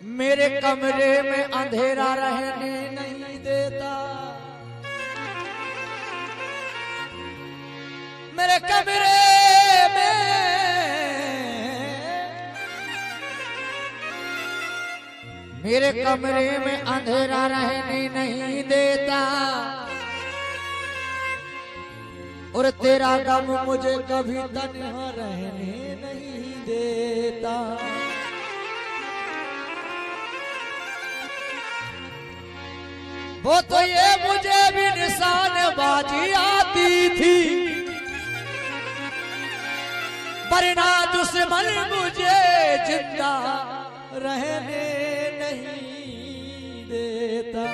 मेरे कमरे में अंधेरा रहने नहीं देता, मेरे कमरे में अंधेरा रहने नहीं देता, और तेरा गम मुझे कभी तन्हा रहने नहीं देता। वो तो ये मुझे भी निशानबाजी आती थी, वरना दुश्मन मुझे जिंदा रहने नहीं देता।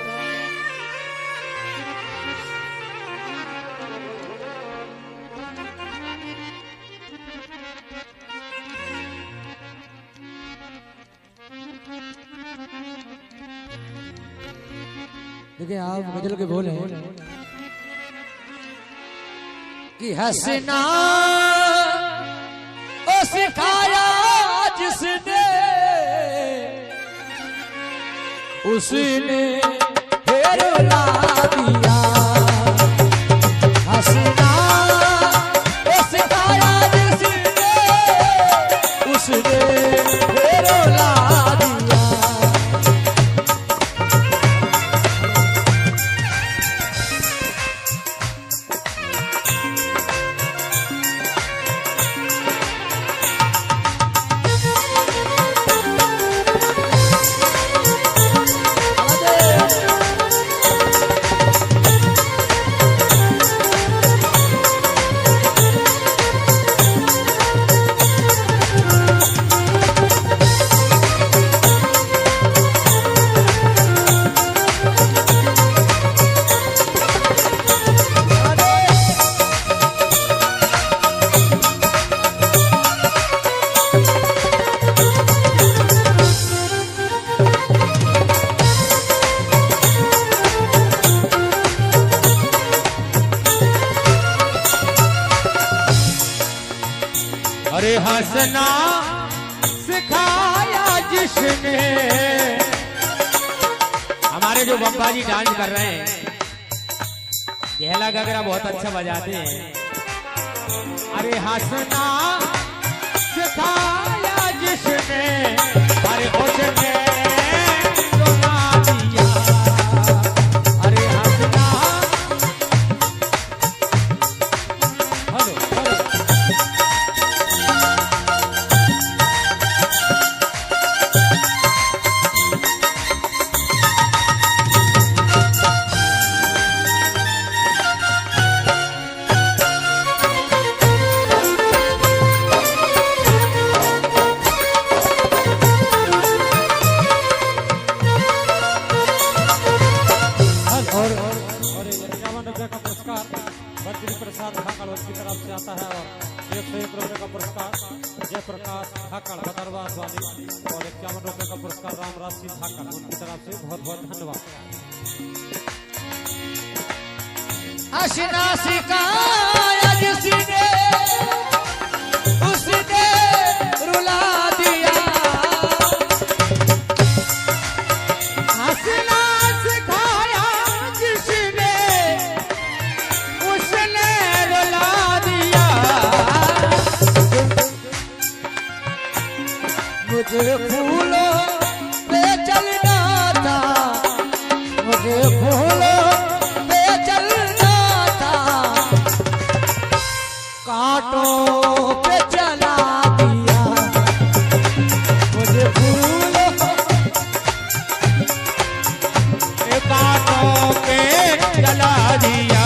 देखिए आप गजल के बोल हैं कि हंसना ओ सिखाया जिसने, उसने फिर रुला दिया। हंसना ओ सिखाया जिसने, उसने फिर रुला दिया। अरे हंसना सिखाया जिसने। हमारे जो बप्पा जी डांस कर रहे हैं, गहला गगरा बहुत अच्छा बजाते हैं। अरे हंसना सिखाया जिसने, अरे उसने रुला दिया। अरे हंसना हेलो हेलो प्रसाद ढाकड़ की तरफ से आता है, और 101 रुपए का पुरस्कार जयप्रकाश ढाकड़ बदरवास वाली, और 51 रुपए का पुरस्कार रामराज सिंह ढाकड़, उनकी तरफ से बहुत बहुत धन्यवाद। हंसना सिखाया जिसने, उसने रुला दिया। हंसना सिखाया जिसने, उसने रुला दिया। मुझे फूलों पे चलना था, मुझे फूलों पे चलना था, कांटों पे चला दिया। मुझे फूलों पे कांटों पे चला दिया।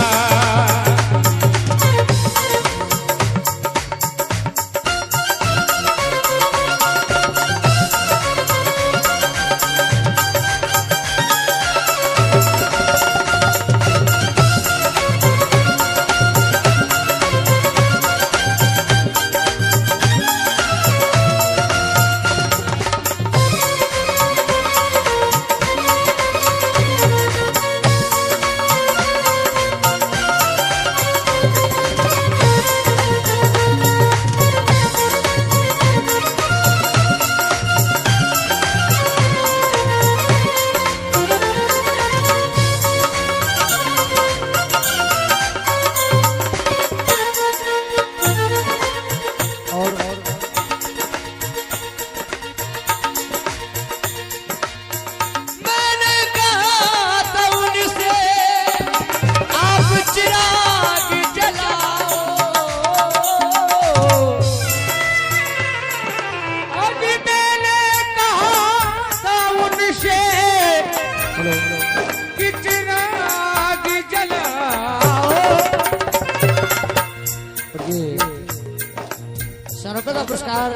पुरस्कार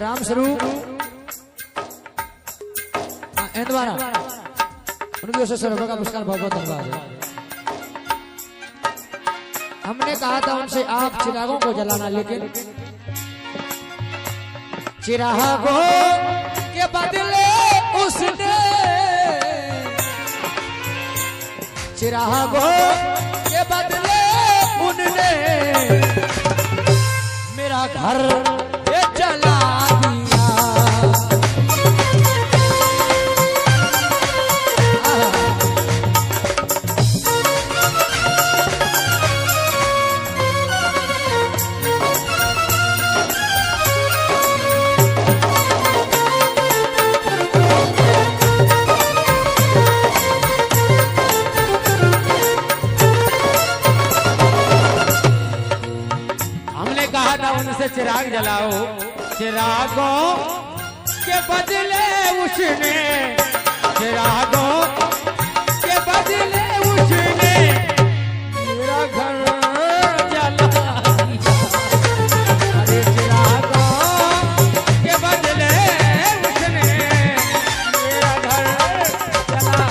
राम स्वरूप इंदवारा उनकी ओर से 100 रुपये का पुरस्कार बहुत बहुत धन्यवाद है। हमने कहा था उनसे आप चिरागों को जलाना, लेकिन चिरागों के बदले उसने चिरागों के बदले उनने मेरा घर ये जला दिया। उनसे चिराग जलाओ, चिरागों के बदले उसने चिरागों के बदले उसने मेरा घर जला दिया। अरे चिरागों के बदले उसने मेरा घर जला।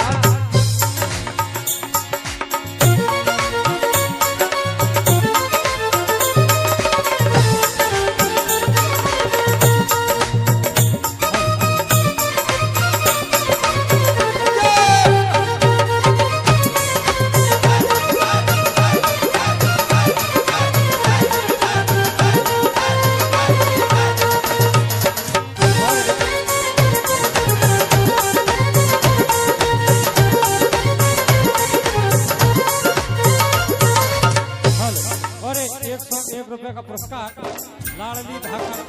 ₹101 का पुरस्कार लाडली धाकर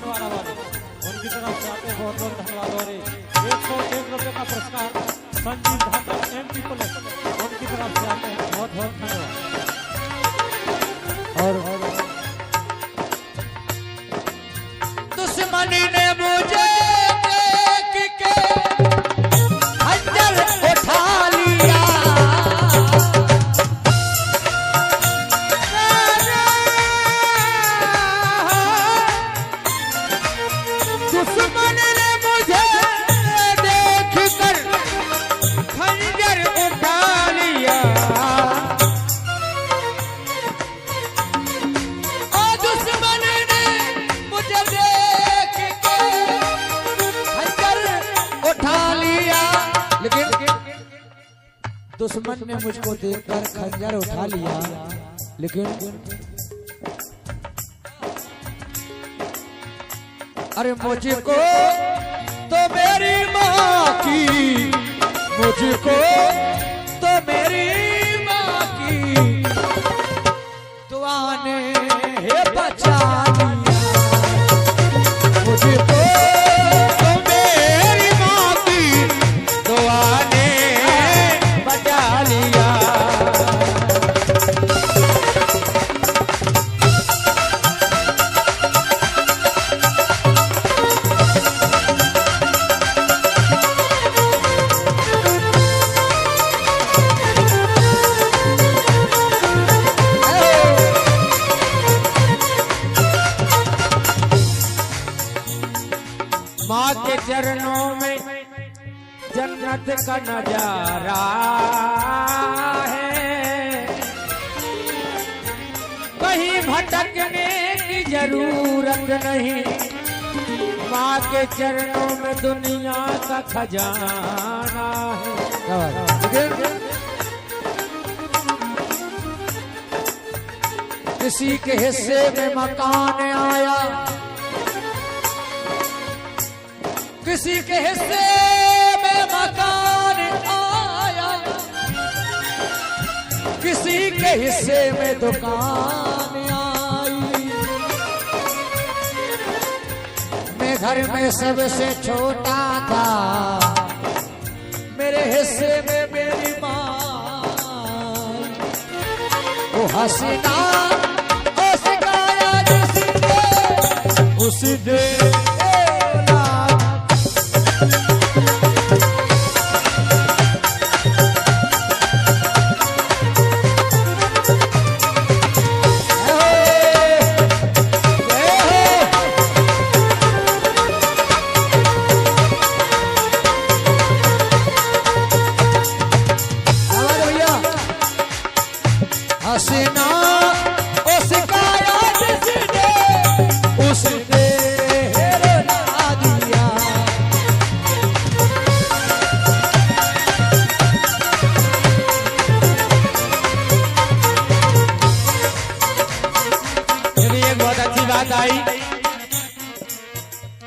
वाला वाले उनकी तरफ से आते बहुत बहुत धन्यवाद। और ₹101 का पुरस्कार संजीव धाकर MP पुलिस उनकी तरफ से आते हैं बहुत बहुत धन्यवाद। और दुश्मनी ने मुझे देख के खंजर उठा लिया। दुश्मन ने मुझे देख कर खंजर उठा लिया। और दुश्मन ने मुझे देख के खंजर उठा लिया। लेकिन दुश्मन ने मुझको देखकर खंजर उठा लिया, लेकिन अरे मुझको तो मेरी माँ की, मुझको तो मेरी माँ की दुआ ने बचा लिया। मुझको तो मेरी माँ की दुआ ने बचा लिया। माँ के चरणों में जन्नत का नजारा है, कहीं भटकने की जरूरत नहीं। माँ के चरणों में दुनिया का खजाना है। किसी के हिस्से में मकान आया, किसी के हिस्से में मकान आया, किसी के हिस्से में दुकान आई। मैं घर में सबसे छोटा था, मेरे हिस्से में मेरी माँ। वो हसीना ओ सिखाया जिसने उसने बात आई,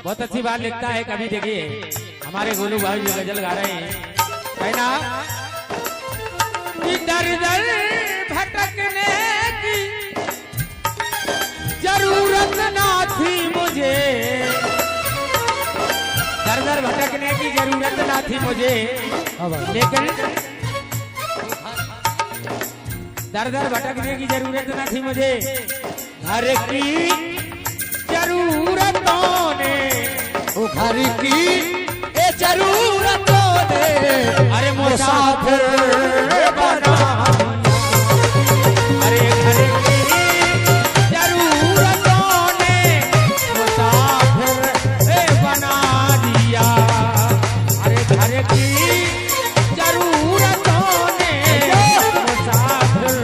बहुत अच्छी बात लिखता है। कभी देखिए हमारे गोलू भाई जो गजल गा रहे हैं, कहना कि दर दर भटकने की जरूरत ना थी मुझे, दर दर भटकने की जरूरत ना थी मुझे, लेकिन दर दर भटकने की जरूरत ना थी मुझे, घर की जरूरतों ने, वो घर की ए जरूरतों ने अरे मुसाफिर बना, अरे घर की जरूरतों ने मुसाफिर बना दिया, अरे घर की जरूरतों ने मुसाफिर।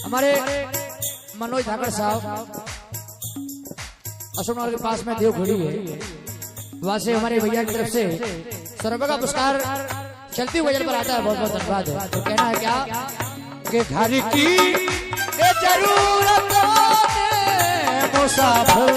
हमारे मनोज धाकड़ साहब अशोकनगर के पास में देव घड़ी है, वहां से हमारे भैया की तरफ से सर्व का पुरस्कार चलती हुई वजन पर आता है। बहुत बहुत धन्यवाद है। तो कहना है क्या कि घर की ए जरूरतों ने मुसाफिर